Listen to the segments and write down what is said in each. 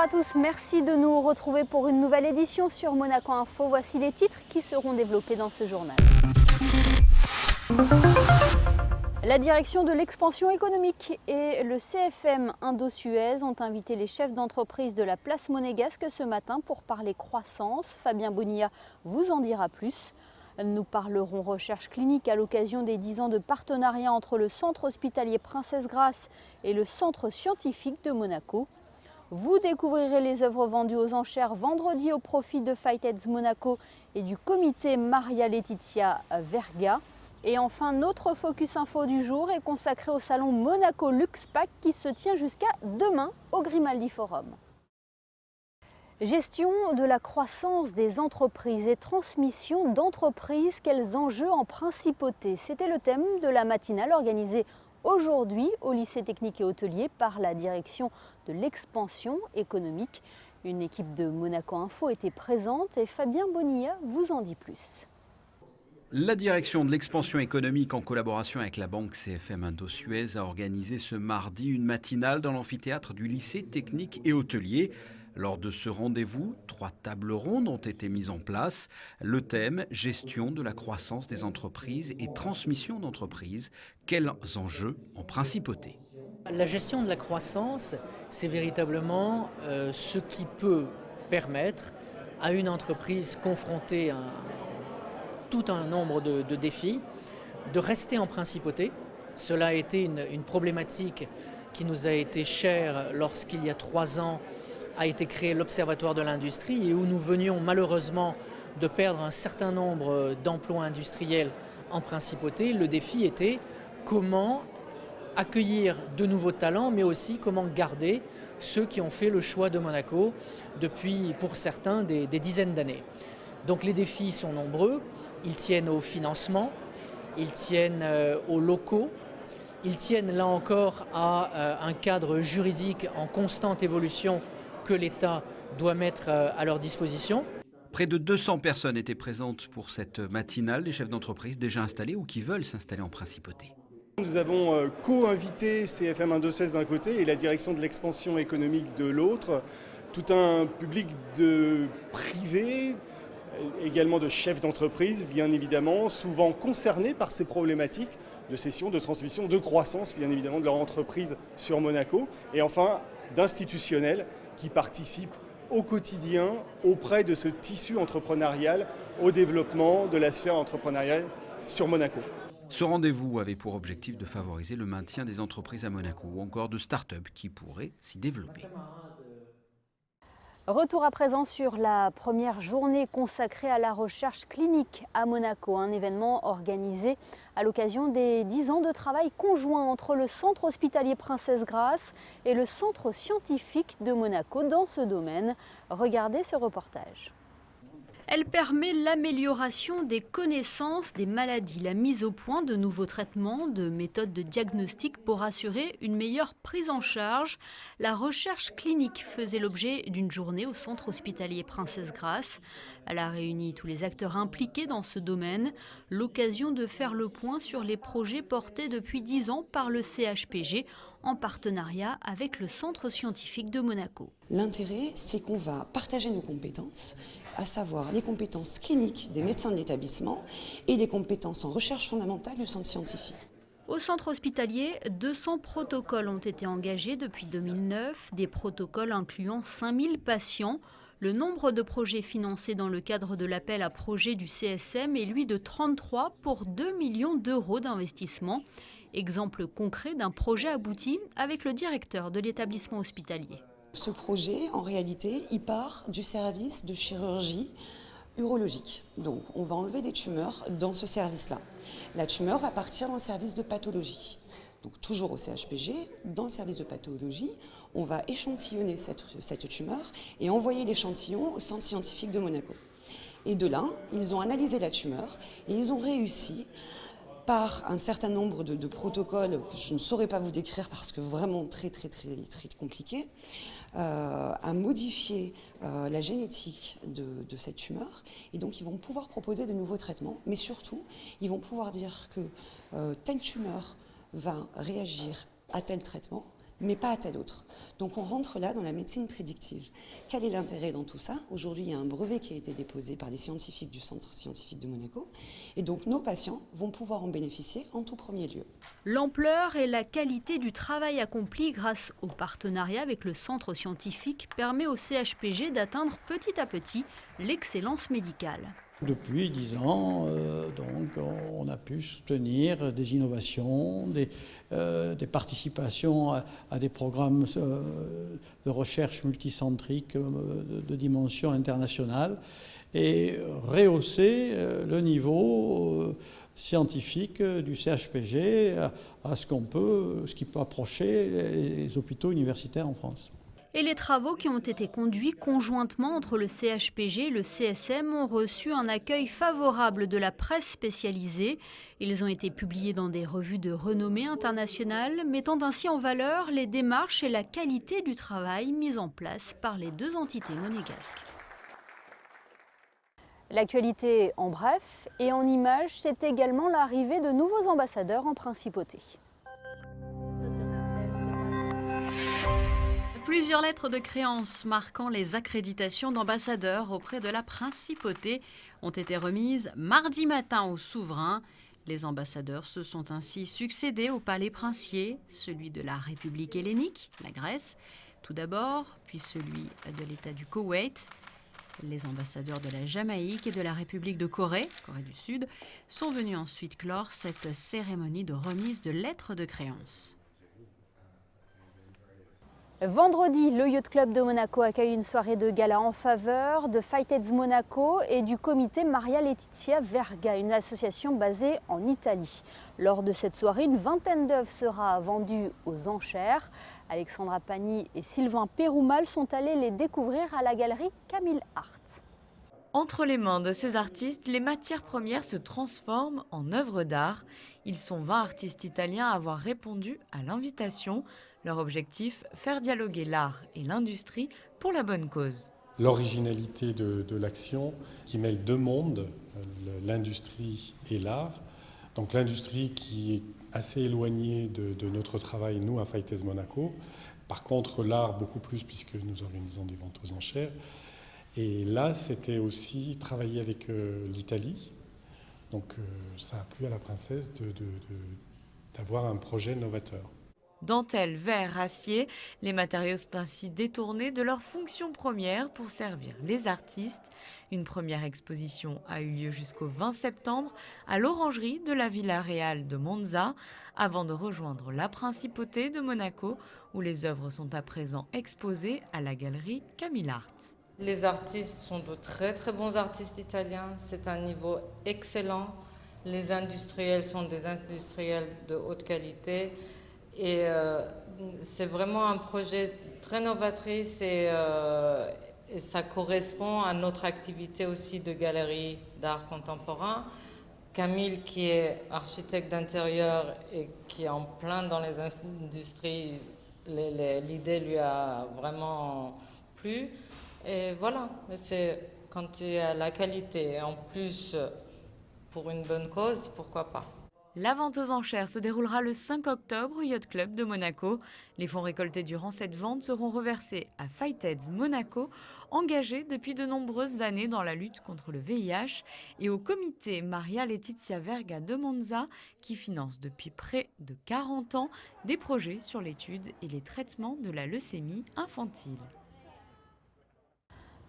à tous, merci de nous retrouver pour une nouvelle édition sur Monaco Info. Voici les titres qui seront développés dans ce journal. La direction de l'expansion économique et le CFM Indo-Suez ont invité les chefs d'entreprise de la place monégasque ce matin pour parler croissance. Fabien Bonilla vous en dira plus. Nous parlerons recherche clinique à l'occasion des 10 ans de partenariat entre le centre hospitalier Princesse Grace et le centre scientifique de Monaco. Vous découvrirez les œuvres vendues aux enchères vendredi au profit de Fight-Heads Monaco et du comité Maria Letizia Verga. Et enfin, notre focus info du jour est consacré au salon Monaco Luxpack qui se tient jusqu'à demain au Grimaldi Forum. Gestion de la croissance des entreprises et transmission d'entreprises, quels enjeux en principauté? C'était le thème de la matinale organisée aujourd'hui au lycée technique et hôtelier par la direction de l'expansion économique. Une équipe de Monaco Info était présente et Fabien Bonilla vous en dit plus. La direction de l'expansion économique en collaboration avec la banque CFM Indo-Suez a organisé ce mardi une matinale dans l'amphithéâtre du lycée technique et hôtelier. Lors de ce rendez-vous, 3 tables rondes ont été mises en place. Le thème, gestion de la croissance des entreprises et transmission d'entreprises. Quels enjeux en principauté? La gestion de la croissance, c'est véritablement ce qui peut permettre à une entreprise confrontée à tout un nombre de défis de rester en principauté. Cela a été une problématique qui nous a été chère lorsqu'il y a 3 ans a été créé l'Observatoire de l'industrie et où nous venions malheureusement de perdre un certain nombre d'emplois industriels en principauté. Le défi était comment accueillir de nouveaux talents, mais aussi comment garder ceux qui ont fait le choix de Monaco depuis, pour certains, des dizaines d'années. Donc les défis sont nombreux, ils tiennent au financement, ils tiennent aux locaux, ils tiennent là encore à un cadre juridique en constante évolution que l'État doit mettre à leur disposition. Près de 200 personnes étaient présentes pour cette matinale, des chefs d'entreprise déjà installés ou qui veulent s'installer en principauté. Nous avons co-invité CFM Indo-Suez d'un côté et la direction de l'expansion économique de l'autre, tout un public de privés, également de chefs d'entreprise, bien évidemment, souvent concernés par ces problématiques de cession, de transmission, de croissance, bien évidemment, de leur entreprise sur Monaco. Et enfin, d'institutionnels qui participent au quotidien auprès de ce tissu entrepreneurial, au développement de la sphère entrepreneuriale sur Monaco. Ce rendez-vous avait pour objectif de favoriser le maintien des entreprises à Monaco ou encore de start-up qui pourraient s'y développer. Retour à présent sur la première journée consacrée à la recherche clinique à Monaco, un événement organisé à l'occasion des 10 ans de travail conjoint entre le centre hospitalier Princesse Grace et le centre scientifique de Monaco dans ce domaine. Regardez ce reportage. Elle permet l'amélioration des connaissances des maladies, la mise au point de nouveaux traitements, de méthodes de diagnostic pour assurer une meilleure prise en charge. La recherche clinique faisait l'objet d'une journée au centre hospitalier Princesse Grace. Elle a réuni tous les acteurs impliqués dans ce domaine, l'occasion de faire le point sur les projets portés depuis 10 ans par le CHPG en partenariat avec le centre scientifique de Monaco. L'intérêt, c'est qu'on va partager nos compétences, à savoir les compétences cliniques des médecins de l'établissement et les compétences en recherche fondamentale du centre scientifique. Au centre hospitalier, 200 protocoles ont été engagés depuis 2009, des protocoles incluant 5000 patients. Le nombre de projets financés dans le cadre de l'appel à projets du CSM est lui de 33 pour 2 millions d'euros d'investissement. Exemple concret d'un projet abouti avec le directeur de l'établissement hospitalier. Ce projet, en réalité, il part du service de chirurgie urologique. Donc, on va enlever des tumeurs dans ce service-là. La tumeur va partir dans le service de pathologie. Donc, toujours au CHPG, dans le service de pathologie, on va échantillonner cette tumeur et envoyer l'échantillon au centre scientifique de Monaco. Et de là, ils ont analysé la tumeur et ils ont réussi, par un certain nombre de protocoles que je ne saurais pas vous décrire parce que vraiment très compliqué, à modifier la génétique de cette tumeur. Et donc ils vont pouvoir proposer de nouveaux traitements, mais surtout ils vont pouvoir dire que telle tumeur va réagir à tel traitement mais pas à tel autre. Donc on rentre là dans la médecine prédictive. Quel est l'intérêt dans tout ça? Aujourd'hui, il y a un brevet qui a été déposé par les scientifiques du Centre scientifique de Monaco, et donc nos patients vont pouvoir en bénéficier en tout premier lieu. L'ampleur et la qualité du travail accompli grâce au partenariat avec le Centre scientifique permet au CHPG d'atteindre petit à petit l'excellence médicale. Depuis 10 ans, on a pu soutenir des innovations, des participations à des programmes de recherche multicentriques de dimension internationale et rehausser le niveau scientifique du CHPG à ce qui peut approcher les hôpitaux universitaires en France. Et les travaux qui ont été conduits conjointement entre le CHPG et le CSM ont reçu un accueil favorable de la presse spécialisée. Ils ont été publiés dans des revues de renommée internationale, mettant ainsi en valeur les démarches et la qualité du travail mis en place par les deux entités monégasques. L'actualité en bref et en images, c'est également l'arrivée de nouveaux ambassadeurs en principauté. Plusieurs lettres de créance marquant les accréditations d'ambassadeurs auprès de la principauté ont été remises mardi matin au souverain. Les ambassadeurs se sont ainsi succédés au palais princier, celui de la République hellénique, la Grèce, tout d'abord, puis celui de l'État du Koweït. Les ambassadeurs de la Jamaïque et de la République de Corée, Corée du Sud, sont venus ensuite clore cette cérémonie de remise de lettres de créance. Vendredi, le Yacht Club de Monaco accueille une soirée de gala en faveur de Fighteds Monaco et du comité Maria Letizia Verga, une association basée en Italie. Lors de cette soirée, une vingtaine d'œuvres sera vendue aux enchères. Alexandra Pagny et Sylvain Péroumal sont allés les découvrir à la galerie Camille Art. Entre les mains de ces artistes, les matières premières se transforment en œuvres d'art. Ils sont 20 artistes italiens à avoir répondu à l'invitation. Leur objectif, faire dialoguer l'art et l'industrie pour la bonne cause. L'originalité de l'action qui mêle deux mondes, l'industrie et l'art. Donc l'industrie qui est assez éloignée de notre travail, nous, à Fighteds Monaco. Par contre, l'art beaucoup plus, puisque nous organisons des ventes aux enchères. Et là, c'était aussi travailler avec l'Italie. Donc ça a plu à la princesse d'avoir un projet novateur. Dentelle, verre, acier, les matériaux sont ainsi détournés de leur fonction première pour servir les artistes. Une première exposition a eu lieu jusqu'au 20 septembre à l'orangerie de la Villa Reale de Monza, avant de rejoindre la principauté de Monaco, où les œuvres sont à présent exposées à la galerie Camille Art. Les artistes sont de très très bons artistes italiens, c'est un niveau excellent. Les industriels sont des industriels de haute qualité. Et c'est vraiment un projet très novatrice et ça correspond à notre activité aussi de galerie d'art contemporain. Camille, qui est architecte d'intérieur et qui est en plein dans les industries, l'idée lui a vraiment plu. Et voilà, c'est quand il y a la qualité, en plus pour une bonne cause, pourquoi pas. La vente aux enchères se déroulera le 5 octobre au Yacht Club de Monaco. Les fonds récoltés durant cette vente seront reversés à Fighteds Monaco, engagé depuis de nombreuses années dans la lutte contre le VIH, et au comité Maria Letizia Verga de Monza, qui finance depuis près de 40 ans des projets sur l'étude et les traitements de la leucémie infantile.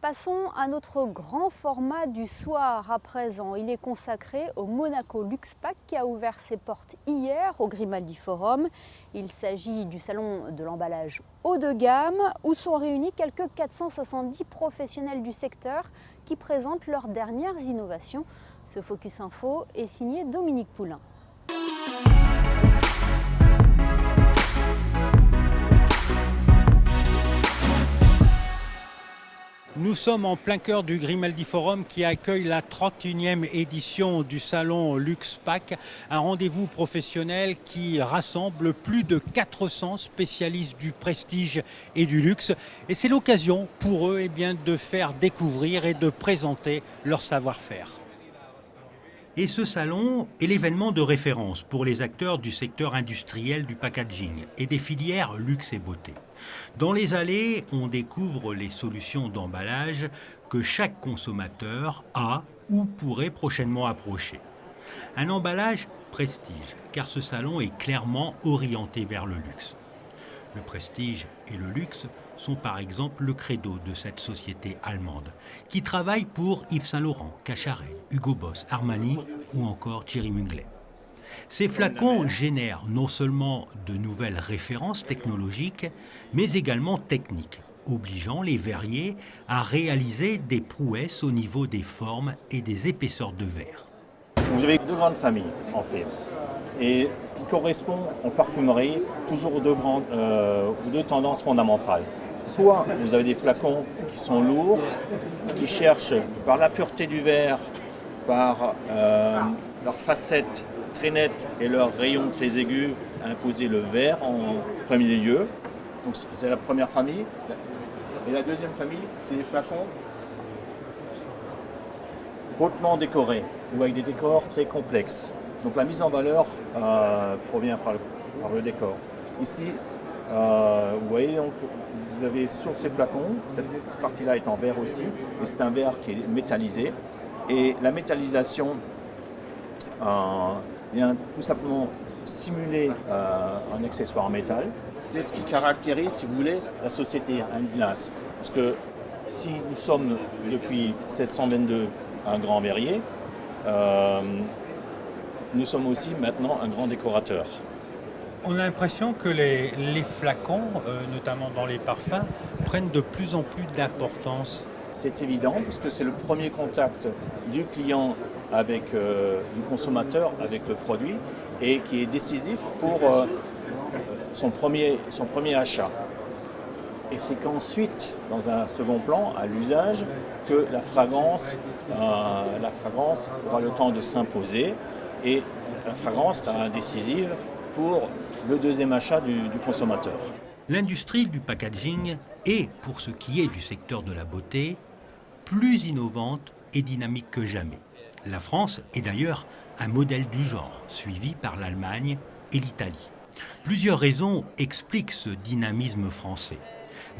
Passons à notre grand format du soir à présent. Il est consacré au Monaco Luxe Pack qui a ouvert ses portes hier au Grimaldi Forum. Il s'agit du salon de l'emballage haut de gamme où sont réunis quelques 470 professionnels du secteur qui présentent leurs dernières innovations. Ce Focus Info est signé Dominique Poulain. Nous sommes en plein cœur du Grimaldi Forum qui accueille la 31e édition du salon Luxe Pack, un rendez-vous professionnel qui rassemble plus de 400 spécialistes du prestige et du luxe. Et c'est l'occasion pour eux de faire découvrir et de présenter leur savoir-faire. Et ce salon est l'événement de référence pour les acteurs du secteur industriel du packaging et des filières luxe et beauté. Dans les allées, on découvre les solutions d'emballage que chaque consommateur a ou pourrait prochainement approcher. Un emballage prestige, car ce salon est clairement orienté vers le luxe. Le prestige et le luxe sont par exemple le credo de cette société allemande, qui travaille pour Yves Saint Laurent, Cacharel, Hugo Boss, Armani ou encore Thierry Mugler. Ces flacons génèrent non seulement de nouvelles références technologiques, mais également techniques, obligeant les verriers à réaliser des prouesses au niveau des formes et des épaisseurs de verre. Vous avez deux grandes familles en fait. Et ce qui correspond en parfumerie, toujours aux deux tendances fondamentales. Soit vous avez des flacons qui sont lourds, qui cherchent par la pureté du verre, par leur facette très nette et leur rayon très aigu, à imposer le verre en premier lieu. Donc c'est la première famille. Et la deuxième famille, c'est des flacons hautement décorés ou avec des décors très complexes. Donc la mise en valeur provient par le décor. Ici, vous voyez, donc, vous avez sur ces flacons, cette partie-là est en verre aussi, et c'est un verre qui est métallisé. Et la métallisation vient tout simplement simuler un accessoire en métal. C'est ce qui caractérise, si vous voulez, la société Heinz-Glass. Parce que si nous sommes depuis 1622 un grand verrier, nous sommes aussi maintenant un grand décorateur. On a l'impression que les flacons, notamment dans les parfums, prennent de plus en plus d'importance. C'est évident parce que c'est le premier contact du client avec du consommateur avec le produit et qui est décisif pour son premier achat. Et c'est qu'ensuite, dans un second plan, à l'usage, que la fragrance aura le temps de s'imposer et la fragrance sera décisive pour le deuxième achat du consommateur. L'industrie du packaging est, pour ce qui est du secteur de la beauté, plus innovante et dynamique que jamais. La France est d'ailleurs un modèle du genre, suivi par l'Allemagne et l'Italie. Plusieurs raisons expliquent ce dynamisme français.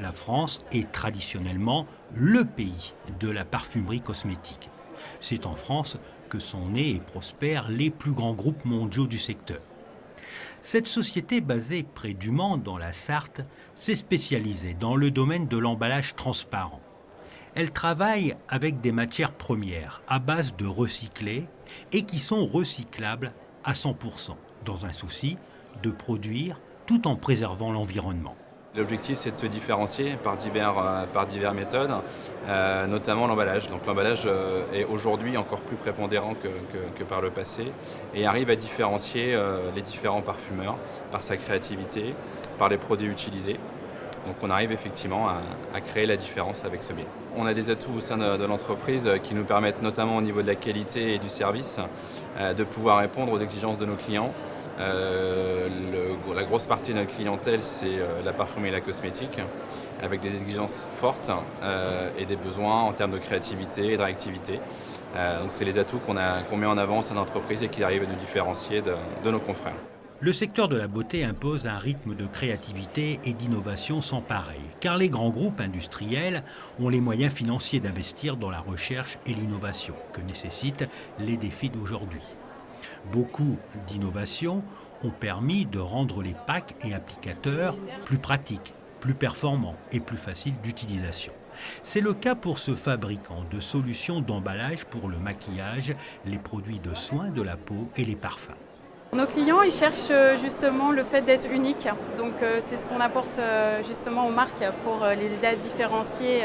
La France est traditionnellement le pays de la parfumerie cosmétique. C'est en France que sont nés et prospèrent les plus grands groupes mondiaux du secteur. Cette société basée près du Mans, dans la Sarthe, s'est spécialisée dans le domaine de l'emballage transparent. Elle travaille avec des matières premières à base de recyclés et qui sont recyclables à 100%, dans un souci de produire tout en préservant l'environnement. L'objectif, c'est de se différencier par diverses méthodes, notamment l'emballage. Donc l'emballage est aujourd'hui encore plus prépondérant que par le passé et arrive à différencier les différents parfumeurs par sa créativité, par les produits utilisés. Donc on arrive effectivement à créer la différence avec ce biais. On a des atouts au sein de l'entreprise qui nous permettent, notamment au niveau de la qualité et du service, de pouvoir répondre aux exigences de nos clients. La grosse partie de notre clientèle, c'est la parfumerie et la cosmétique, avec des exigences fortes et des besoins en termes de créativité et de réactivité. Donc c'est les atouts qu'on met en avant au sein de l'entreprise et qui arrivent à nous différencier de nos confrères. Le secteur de la beauté impose un rythme de créativité et d'innovation sans pareil, car les grands groupes industriels ont les moyens financiers d'investir dans la recherche et l'innovation que nécessitent les défis d'aujourd'hui. Beaucoup d'innovations ont permis de rendre les packs et applicateurs plus pratiques, plus performants et plus faciles d'utilisation. C'est le cas pour ce fabricant de solutions d'emballage pour le maquillage, les produits de soins de la peau et les parfums. Nos clients, ils cherchent justement le fait d'être uniques. Donc c'est ce qu'on apporte justement aux marques pour les aider à se différencier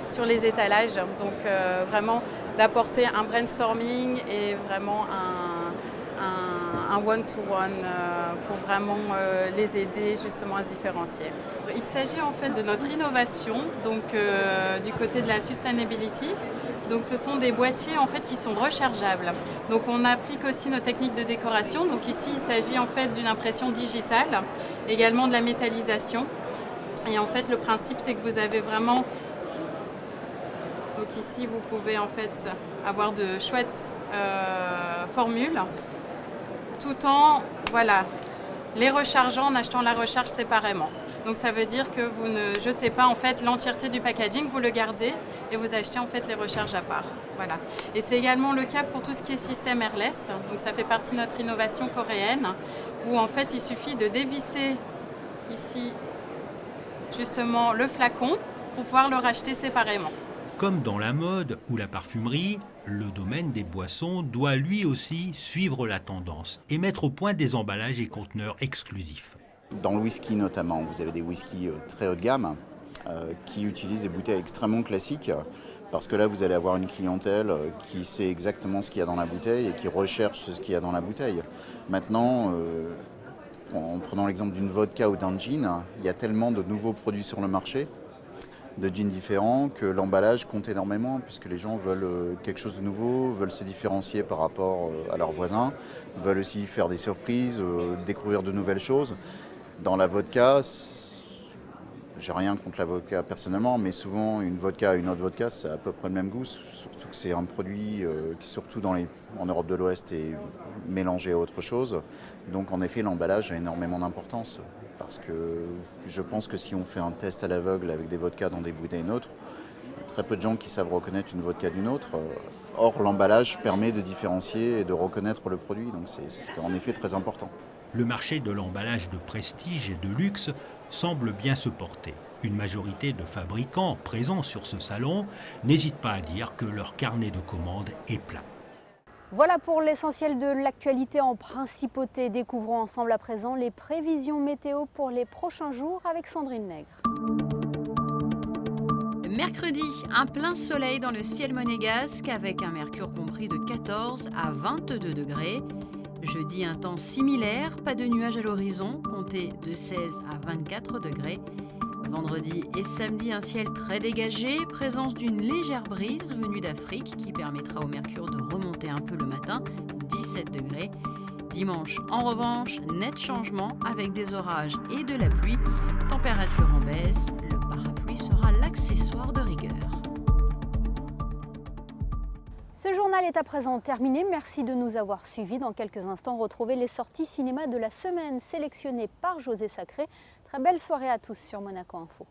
sur les étalages. Donc vraiment d'apporter un brainstorming et vraiment un one-to-one pour vraiment les aider justement à se différencier. Il s'agit en fait de notre innovation, donc du côté de la sustainability. Donc ce sont des boîtiers en fait qui sont rechargeables. Donc on applique aussi nos techniques de décoration. Donc ici il s'agit en fait d'une impression digitale, également de la métallisation. Et en fait le principe c'est que vous avez vraiment Donc ici, vous pouvez en fait avoir de chouettes formules, tout en les rechargeant en achetant la recharge séparément. Donc ça veut dire que vous ne jetez pas en fait l'entièreté du packaging, vous le gardez et vous achetez en fait les recharges à part. Voilà. Et c'est également le cas pour tout ce qui est système airless. Donc ça fait partie de notre innovation coréenne où en fait il suffit de dévisser ici justement le flacon pour pouvoir le racheter séparément. Comme dans la mode ou la parfumerie, le domaine des boissons doit lui aussi suivre la tendance et mettre au point des emballages et conteneurs exclusifs. Dans le whisky notamment, vous avez des whiskies très haut de gamme qui utilisent des bouteilles extrêmement classiques parce que là vous allez avoir une clientèle qui sait exactement ce qu'il y a dans la bouteille et qui recherche ce qu'il y a dans la bouteille. Maintenant, en prenant l'exemple d'une vodka ou d'un gin, il y a tellement de nouveaux produits sur le marché, de gins différents, que l'emballage compte énormément puisque les gens veulent quelque chose de nouveau, veulent se différencier par rapport à leurs voisins, veulent aussi faire des surprises, découvrir de nouvelles choses. Dans la vodka, j'ai rien contre la vodka personnellement, mais souvent une vodka et une autre vodka, c'est à peu près le même goût, surtout que c'est un produit qui, surtout en Europe de l'Ouest, est mélangé à autre chose. Donc en effet, l'emballage a énormément d'importance, parce que je pense que si on fait un test à l'aveugle avec des vodkas dans des bouteilles neutres, il y a très peu de gens qui savent reconnaître une vodka d'une autre. Or, l'emballage permet de différencier et de reconnaître le produit, donc c'est en effet très important. Le marché de l'emballage de prestige et de luxe semble bien se porter. Une majorité de fabricants présents sur ce salon n'hésitent pas à dire que leur carnet de commandes est plein. Voilà pour l'essentiel de l'actualité en principauté. Découvrons ensemble à présent les prévisions météo pour les prochains jours avec Sandrine Nègre. Mercredi, un plein soleil dans le ciel monégasque avec un mercure compris de 14 à 22 degrés. Jeudi, un temps similaire, pas de nuages à l'horizon, comptez de 16 à 24 degrés. Vendredi et samedi, un ciel très dégagé, présence d'une légère brise venue d'Afrique qui permettra au mercure de remonter un peu le matin, 17 degrés. Dimanche, en revanche, net changement avec des orages et de la pluie. Température en baisse, le parapluie sera l'accessoire de rigueur. Ce journal est à présent terminé. Merci de nous avoir suivis. Dans quelques instants, retrouvez les sorties cinéma de la semaine sélectionnées par José Sacré. Très belle soirée à tous sur Monaco Info.